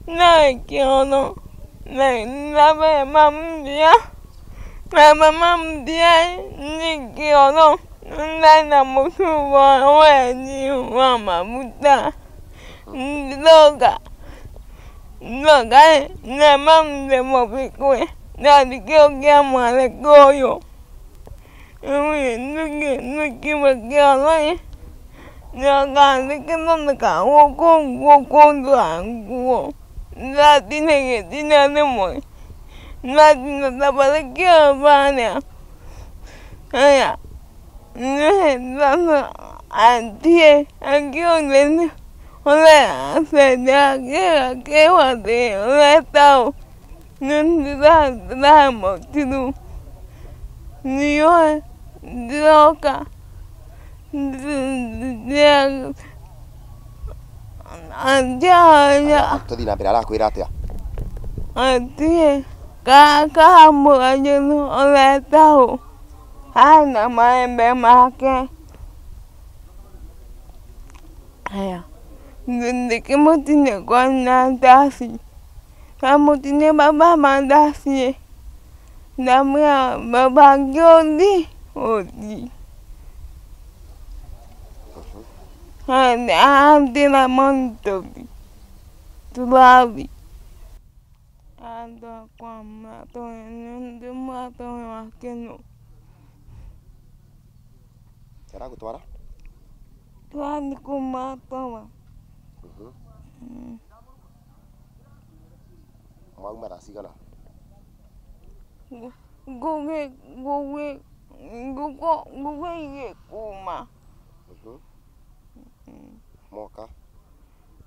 nakiona na mama dia nikiona na mtu wewe mama muda loga na mama mopikwe na dikiongea mwana goyo nuki wakiona Naka naka woko nguo la tiene mo la tiene para que vaya aya no antie aquí donde hola se da que va de hola tao no da mo tidu ni yo loca Tuthi na mbere arakwira atia atie kaka mwanyu oletao ana maembe make aya ndikimutine kwa ndasi kamutine baba mandasi namya baba gyondi odi andi la montobi tubabi ando kwa mato ndi mato wakeno Sera gutwara twani kumatoma mwauma thaa cigana guge kuma moka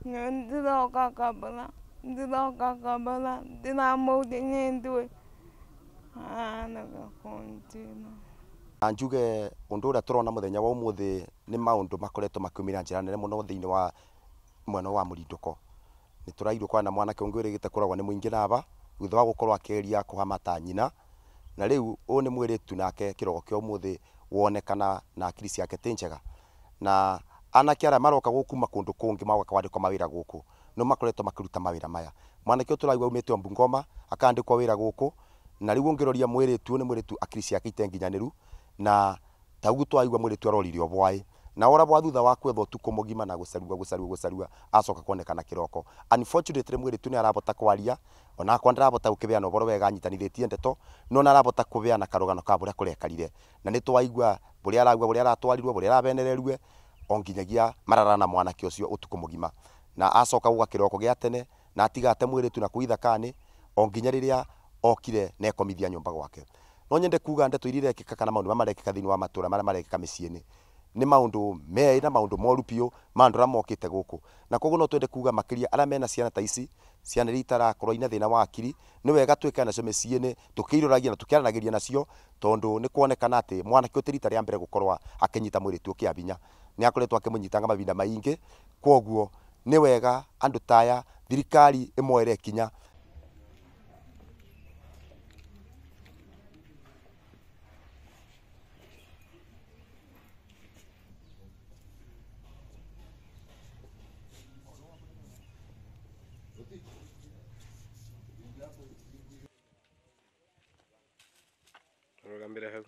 ndiroka kabala ndinamudi nindwe nagakontina njuge undu uria turona muthenya wa umuthi ni maundu makoretwo makiumira njira nene muno thiini wa mwena wa murinduko ni turairwo kwa na mwanake ungi urigite kuragwa ni muingi naba thutha wa gukorwo akeria kuhamata nyina na riu u ni mwiritu nake kirogo kio umuthi wonekana na akiri ciake ti njega na anake aria maroka guku makundu kungi magoka kwandikwa mawira guku no makoretwo makiruta mawira maya mwanake uturaigwa umite Bungoma akandikwa wira guku na riu ungiroria mwiritu ni mwiritu akiri ciake itenginyaniru na taugu twaigwa mwiritu aroririo bwai na ora bwa thutha wa kwetho tuko mugima na gusarua acoka kuonekana kiroko unfortunately mwiritu ni arabota kwaria ona kwa ndarabota gukibeana uboro wega anyitanithitie ndeto no narabota kubeana karugano ka buria kurekarire na ni twaigwa buria aragwa buria aratwarirwo buria arabenererwe onginyagia marara na mwanake ucio utuko mugima na acoka guga kiroko gia tene na atigate mwiritu na kuithakani onginya riria okire na ekomithia nyumba gwake no nyende kuga ndeto irire kika kana maundu marekeka thini wa matura maria marekeka miciini ni maundu mei na maundu moru pio maundu ramokite guku na koguo no twende kuga makiria aria mena ciana ta ici ciana ritara korwo ina thina wa akiri ni wega twika nacio miciini tukiiroragia na tukiaranagiria nacio tondu ni kuonekana ati mwanake utirita ria mbere gukorwa akinyita mwiritu kiabinya ni akoretwo akimunyitanga mavinda maingi koguo ni wega andu taya thirikari imwere kinya Rugambira hau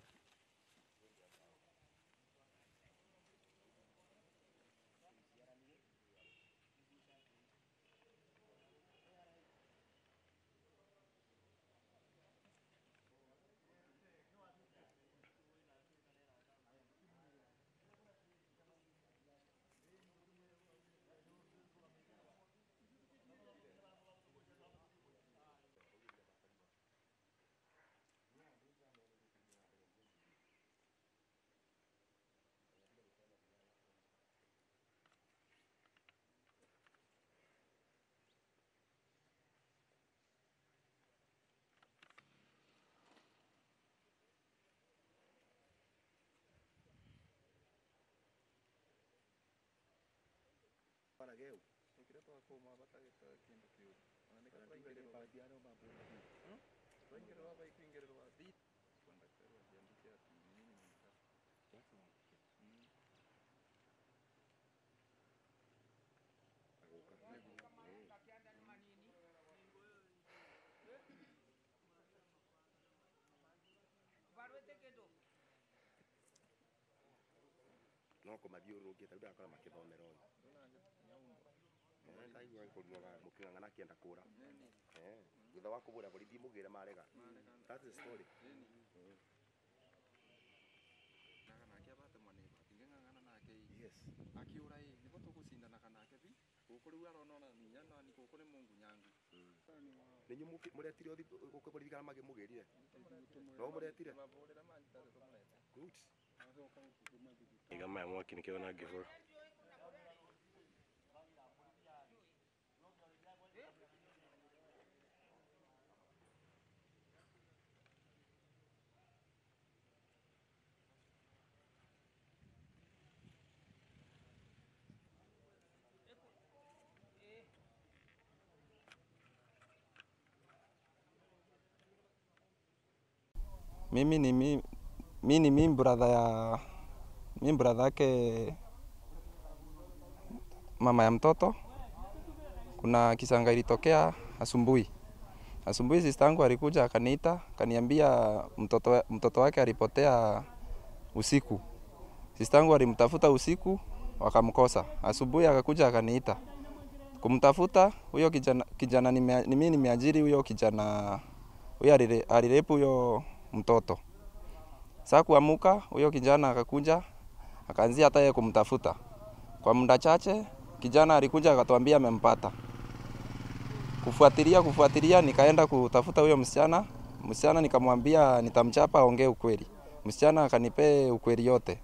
para geu nikira to ko ma bata ke kindu kiu ana nikira ingere ba diano ma bu ingere ba bai ingere ba di kwanda kero jiandikia ati nini nimeka sasa agoka no kumathiũrũrũkĩte rĩu ndakora makĩthomera ũyũ ndaigua kũnyuaga mũkĩng'ang'ana akĩenda kũra thutha wa kũbũra borithi mũgĩre marega. That's the story. Yes. Akiura niko tũgũcindanaga nake bi gũkũ rĩu arona ninya na nĩ gũkũ nĩ Mungu nyangu. Ninyi mũretire gũkũ borithi kana magĩmũgĩrire no mũretire good iga maya mwaki nĩkĩo na ngĩbũra Mimi brother yake mama ya mtoto. Kuna kisanga ilitokea asubuhi. Sister yangu alikuja akaniita, akaniambia mtoto wake alipotea usiku. Sister yangu alimtafuta usiku wakamkosa. Asubuhi akakuja akaniita. Kumtafuta huyo kijana ni mimi nimeajiri huyo kijana. Huyo alirepu huyo mtoto. Sasa kuamuka huyo kijana akakuja akaanzia hata yeye kumtafuta. Kwa muda chache kijana alikuja akatuambia amempata. Kufuatilia nikaenda kutafuta huyo msichana. Msichana nikamwambia nitamchapa aongee ukweli. Msichana akanipe ukweli yote.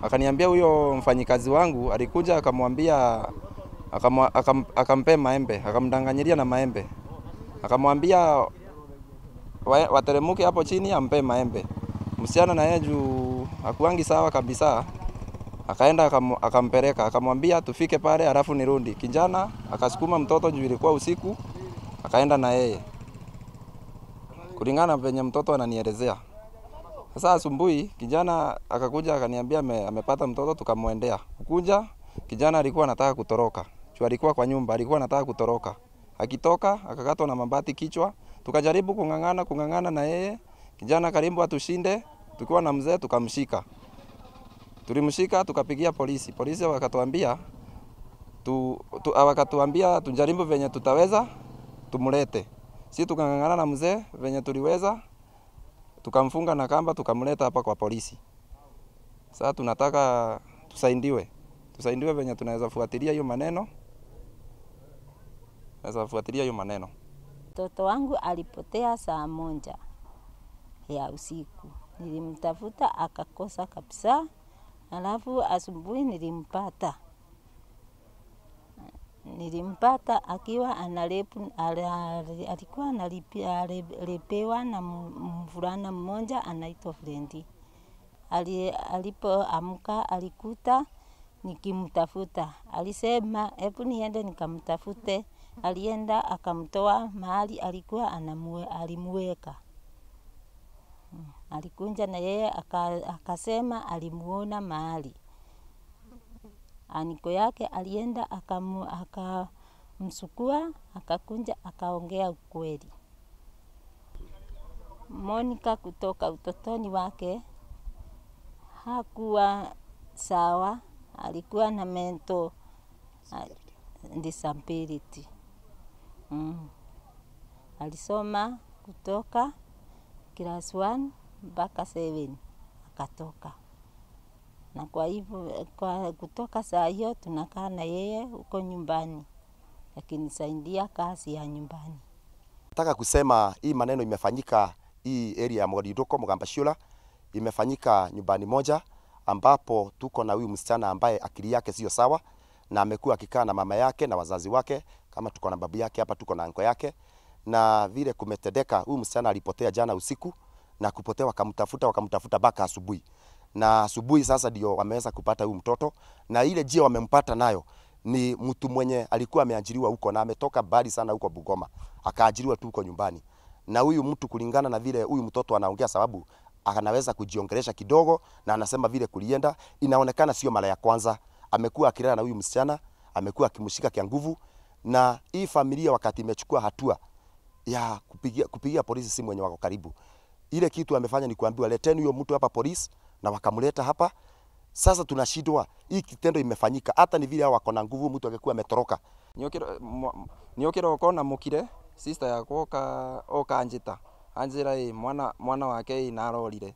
Akaniambia huyo mfanyikazi wangu alikuja akamwambia akampe maembe, akamdanganyilia na maembe. Akamwambia wateremuke hapo chini ampe maembe. Msichana na yeye juu hakuangi sawa kabisa. Akaenda akampeleka, akamwambia tufike pale alafu nirudi. Kijana akasukuma mtoto juu ilikuwa usiku, akaenda na yeye. Kulingana venye mtoto ananielezea. Sasa asubuhi kijana akakuja akaniambia amepata mtoto, tukamwendea. Kukuja kijana alikuwa anataka kutoroka. Juu alikuwa kwa nyumba, alikuwa anataka kutoroka. Akitoka akakatwa na mabati kichwa. Tukajaribu kung'ang'ana na yeye. Kijana karibu atushinde, tukiwa na mzee tukamshika. Tulimshika tukapigia polisi. Polisi wakatuambia tujaribu venye tutaweza tumlete. Sisi tukang'ang'ana na mzee venye tuliweza. Tukamfunga na kamba tukamleta hapa kwa polisi. Sasa tunataka tusaidiwe venye tunaweza fuatilia hiyo maneno. Mtoto wangu alipotea saa 1 ya usiku. Nilimtafuta akakosa kabisa. Alafu asubuhi nilimpata akiwa alikuwa analepewa na mvulana mmoja anaitwa Frendi. Alipoamka alikuta nikimtafuta. Alisema hebu niende nikamtafute. Alienda akamtoa mahali alikuwa alimuweka. Alikunja na yeye akasema alimuona mahali. Aniko yake alienda akamsukua akakunja akaongea ukweli. Monica kutoka utotoni wake hakuwa sawa, alikuwa na mental disability. Alisoma kutoka class 1 mpaka 7 akatoka. Na kwa hivyo kutoka saa hiyo tunakaa na yeye huko nyumbani. Akinisaidia kazi ya nyumbani. Nataka kusema hii maneno imefanyika hii area ya Moridoko Mugambashiola, imefanyika nyumbani moja ambapo tuko na huyu msichana ambaye akili yake sio sawa na amekuwa akikaa na mama yake na wazazi wake, kama tuko na babu yake hapa tuko na anko yake. Na vile kumetendeka, huyu msichana alipotea jana usiku na kupotea wakamtafuta mpaka asubuhi. Na asubuhi sasa ndio wameweza kupata huyu mtoto, na ile njia wamempata nayo ni mtu mwenye alikuwa ameajiriwa huko na ametoka mbali sana huko Bungoma, akaajiriwa tu huko nyumbani. Na huyu mtu kulingana na vile huyu mtoto anaongea, sababu anaweza kujiongelesha kidogo na anasema vile kulienda, inaonekana sio mara ya kwanza amekuwa akilala na huyu msichana, amekuwa akimshika kwa nguvu. Na hii familia wakati imechukua hatua ya kupigia polisi simu wenye wako karibu, ile kitu amefanya ni kuambiwa leteni huyo mtu hapa polisi na wakamleta hapa. Sasa tunashindwa, hii kitendo imefanyika, hata ni vile wako na nguvu, mtu angekuwa ametoroka. Niokira ukona mukire sister yakwa oka anjira mwana wake narorire.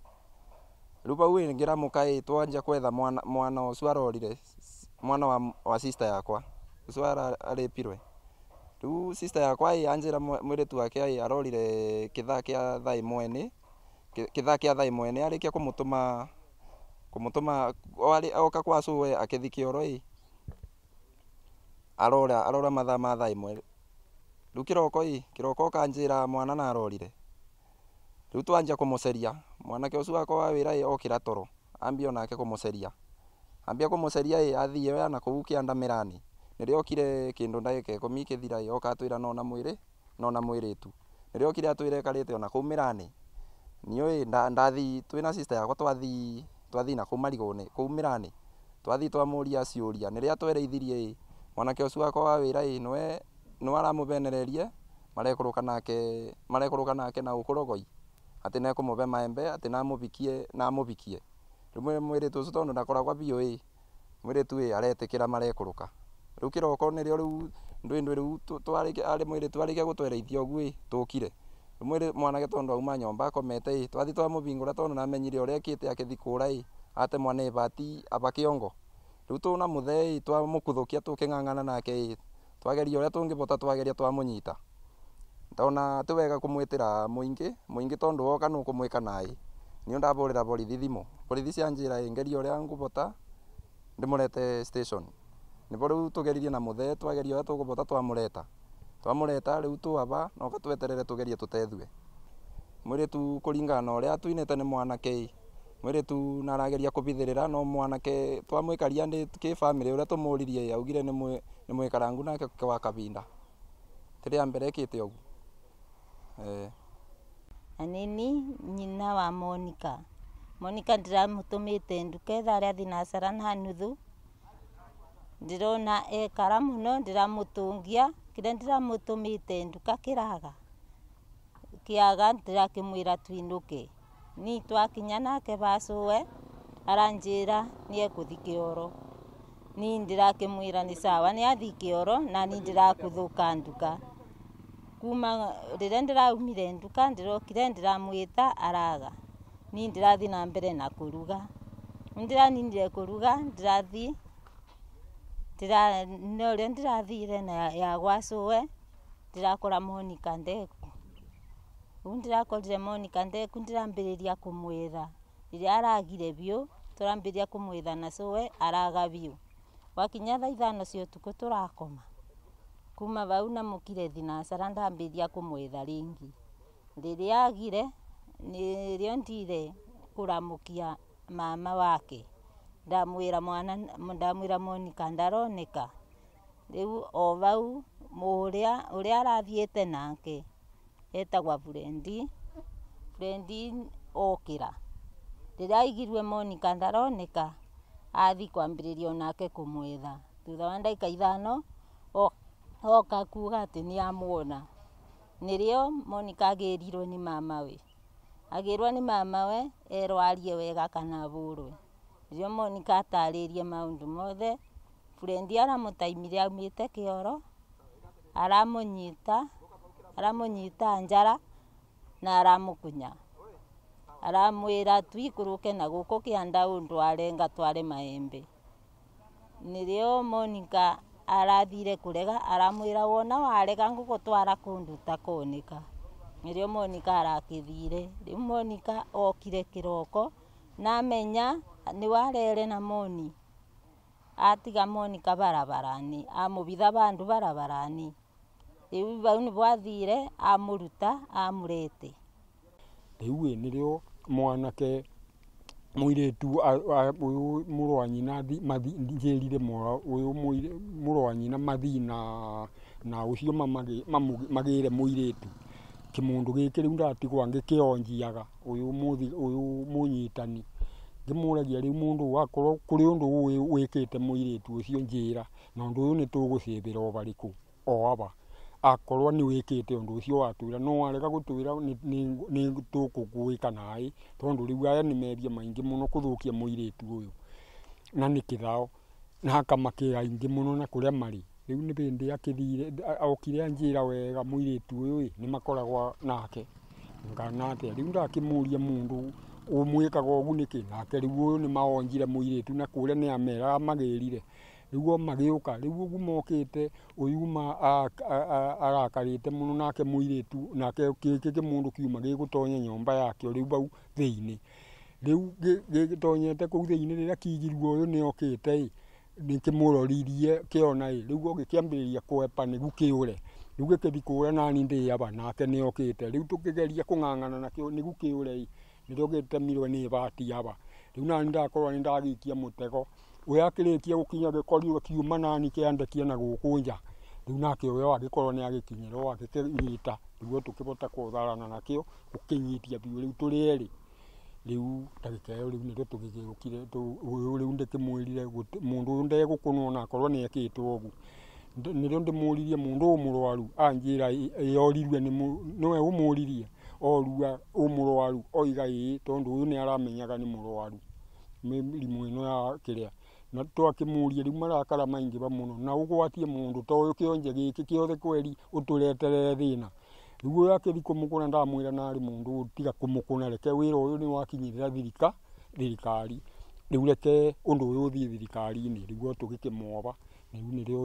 Riu bau ngira mukai twanja kwetha mwana ucio arorire, mwana wa sister yakwa ucio aripirwe. Riu sister yakwa anjira mwiretu wake arorire kithaa kia thaa imwe ni arikia kumutuma oka kwa suwe akithi kioro arora mathaa ma thaa imwe. Riu kiroko kanjira mwana narorire. Riu twanja kumuceria mwanake ucio wakwa wa wira okira toro, ambia onake kumuceria athie na kuu kianda mirani. Nirio okire kindu ndagika 10 kithira oka atwira nona mwiritu. Nirio okire atwira karite ona kuu mirani. Nioi ndathi twina sister yakwa twathi na kuu marigone kuu mirani. Twathi twamuria ciuria, niria twereithirie mwanake ucio wakwa wa wira niwe aramubenererie marekuruka nake na ukurogoi ati ne kumuve maembe ati namubikie. Riu mwiritu ucio tondu ndakoragwa bio mwiritu aretikira marekuruka. Riu kiroko nirio riu ndwindwe riu ari mwiritu arikia gutwereithia uguo tukire. Riu mwanake tondu auma nyomba akomete twathi twamubingura tondu namenyire uria ekite akithi kura ate mwana ibati aba kiongo. Riu tuna muthe twamukuthukia tuking'ang'ana nake twageria uria tungibota twageria twamunyita. Ndona tiwega kumwitira muingi tondu woka nukumwika nae. Niyo ndaburira borithi thimu. Borithi cianjira ngeria uria ngubota ndimurete station. Nibo riu tugeririe na muthe twageria uria tugubota twamureta riu tuaba na ukatweterere tugerie tutethue. Mwiritu kuringana na uria twinete ni mwanake mwiritu narageria kubithirira no mwanake twamwikaria ndi ki family uria tumuririe augire ni mwikarangu nake kwa kabinda. Tiria mbere kite ugu. Anini nyina wa Monica ndiramutumite nduka tharia thinasara na nuthu. Ndirona ekara muno ndiramutungia kire ndiramutumite nduka kiaga ndirakimwira twinuke. Ni twakinya nake bacuwe aranjira ni ekuthi kioro. Ni ndirakimwira ni sawa ni athi kioro na ni ndirakuthuka nduka. Kuma riria ndiraumire nduka ndirokire ndiramwita araga. Ni ndirathi na mbere na kuruga. Ndiraninire kuruga ndirathi ndirathire na ya gwacuwe ndirakora Monica ndeku. Ndirakorire Monica ndeku ndirambiriria kumwitha. Riria aragire biu turambiriria kumwitha na cuwe araga biu. Wakinya thaa 5 cia utuku turakoma. Kuma bau namukire thinasara ndambiriria kumwitha ringi. Riria agire nirio ndire kuramukia mama wake. Ndamwira Monica ndaroneka. Riu o bau uria arathiete nake etagwa Frendi okira. Riria aigirwe Monica ndaroneka athi kwambiriria onake kumwitha. Thutha wa ndagika 5 oka kuga ati ni amuona. Nirio Monica agirirwe ni mamawe. Agirwa ni mamawe erwarie wega kana aburwe. Nirio Monica ataririe maundu mothe. Frendi aramutaimire aumite kioro aramunyita njara na aramukunya. Aramwira twikuruke na guku kianda undu arenga tware maembe. Nirio Monica arathire kurega aramwira wona warega ngugutwara kundu takonika. Nirio Monica arakithire. Riu Monica okire kiroko na amenya ni warere na Moni. Atiga Monica barabarani amubitha bandu barabarani. Riu bau ni bwathire amuruta amurete. Riu nirio mwanake muiretu uyu murwanyina njirire uyu murwanyina mathi na ucio magire muiretu kimundu giki riu ndatigwa ngikionjiaga uyu munyitani ngimuragia riu mundu wakorwo kuri undu wikite muiretu ucio njira na undu uyu ni tugucibira obariku o aba akorwo nĩ wĩkĩte ũndũ ũcio watwĩra no warega gũtwĩra nĩ tũkũgwĩka naĩ tondũ rĩu aya nĩ meria maingĩ mũno kũthũkia mũirĩtu ũyũ na nĩ kĩthao na akamakĩra aingĩ mũno na kũrĩa marĩ rĩu nĩ hĩndĩ akĩthire okire anjĩra wega mũirĩtu ũyũ nĩ makoragwo nake ngana atĩa rĩu ndakĩmũria mũndũ ũmwĩkaga ũguo nĩkĩ nake rĩu ũyũ nĩ maonjire mũirĩtu na kũrĩa nĩ amera magĩrire rĩu o magĩũka rĩu ũguo mokĩte ũyuma arakarĩte mũno nake mũirĩtu nake gĩkĩ mũndũ kiuma gĩgũtonya nyũmba yake rĩu bau thĩinĩ rĩu gĩtonyete kũu thĩinĩ rĩrĩa kĩigirwo ũyũ nĩ okĩte nĩkĩmũroririe kĩona rĩu gĩkĩambĩrĩria kwepa nĩgu kĩũre rĩu gĩkĩthi kũrĩa nani ndĩaba nake nĩ okĩte rĩu tũkĩgeria kũng'ang'ana nakĩo nĩgu kĩũre nĩrĩo gĩtemirwe nĩ bati aba rĩu nani ndakorwo nĩ ndagĩikia mũtego ũrĩa akĩrĩkia gũkinya gĩkorirwo kiuma nani kĩandekia na gũkũ nja rĩu nake ũyũ agĩkorwo nĩ agĩkinyĩrwo agĩkĩnyita rĩu tũkĩbota kũtharana nakĩo gũkĩnyitia biũ rĩu tũrĩ erĩ rĩu ndagĩka ĩyo rĩu nĩrĩo tũgĩgĩũkire rĩu ndĩkĩmwĩrire mũndũ ũyũ ndegũkũnwo na akorwo nĩ ekĩtwo ũguo nĩrĩo ndĩmũririe mũndũ mũrwaru anjĩra yorirwe nĩwe ũmũririe orua ũmũrwaru oiga ĩĩ tondũ ũyũ nĩ aramenyaga nĩ mũrwaru mĩrimũ ĩno ya kĩrĩa na twakĩmũria rĩu marakara maingĩ mũno na ũgwatie mũndũ ta ũyũ kĩonje gĩkĩ kĩothe kweri ũtũreterere thĩna rĩu ũyũ akĩthi kũmũkũna ndamwĩra narĩ mũndũ tiga kũmũkũna reke wĩra ũyũ nĩ wakinyĩrĩra thirikari rĩu reke ũndũ ũyũ ũthiĩ thirikari-inĩ rĩu tũgĩkĩmoba rĩu nĩrĩo